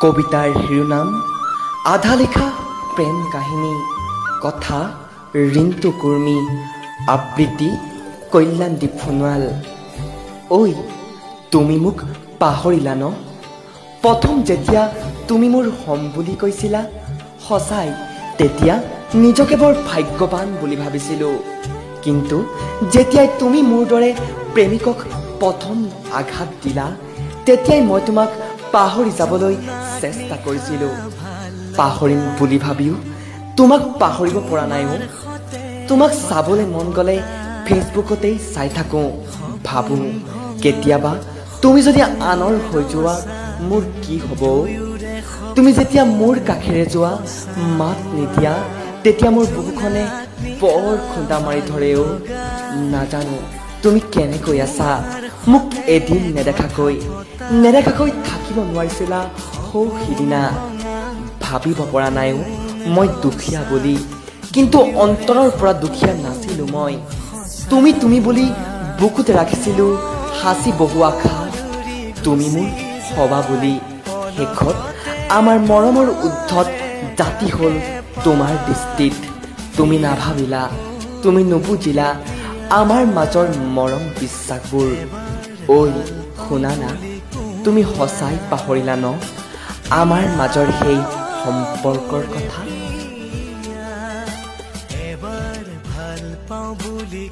কবিতাৰ শিৰোনাম আধা লিখা প্ৰেম কাহিনী কথা ৰিন্তু কুৰ্মী আবৃত্তি কল্যাণদীপ সোণোৱাল। ঐ তুমি মোক পাহৰিলা ন? প্ৰথম যেতিয়া তুমি মোৰ হম বুলি কৈছিলা সঁচাই তেতিয়া নিজকে বৰ ভাগ্যৱান বুলি ভাবিছিলোঁ। কিন্তু যেতিয়াই তুমি মোৰ দৰে প্ৰেমিকক প্ৰথম আঘাত দিলা তেতিয়াই মই তোমাক পাহৰি যাবলৈ চেষ্টা কৰিছিলোঁ। পাহৰিম বুলি ভাবিও তোমাক পাহৰিব পৰা নাই। তোমাক চাবলৈ মন গ'লে ফেচবুকতেই চাই থাকোঁ। ভাবোঁ কেতিয়াবা তুমি যদি আনৰ হৈ যোৱা মোৰ কি হ'ব? তুমি যেতিয়া মোৰ কাষেৰে যোৱা মাত নিদিয়া তেতিয়া মোৰ বুকুখনে বৰ খুন্দা মাৰি ধৰেও। নাজানো তুমি কেনেকৈ আছা। মোক এদিন নেদেখাকৈ থাকিব নোৱাৰিছিলা সৌ সিদিনা। ভাবিব পৰা নাইও মই দুখীয়া বুলি, কিন্তু অন্তৰৰ পৰা দুখীয়া নাছিলোঁ মই। তুমি বুলি বুকুতে ৰাখিছিলোঁ সাঁচি বহু আশা। তুমি মোৰ হবা বুলি শেষত আমাৰ মৰমৰ উদ্ধত জাতি হ'ল তোমাৰ দৃষ্টিত। তুমি নাভাবিলা, তুমি নুবুজিলা আমাৰ মাজৰ মৰম বিশ্বাসবোৰ। ঐ শুনা না, তুমি সঁচাই পাহৰিলা ন আমাৰ মাজৰ সেই সম্পৰ্কৰ কথা? এবাৰ ভাল পাওঁ বুলি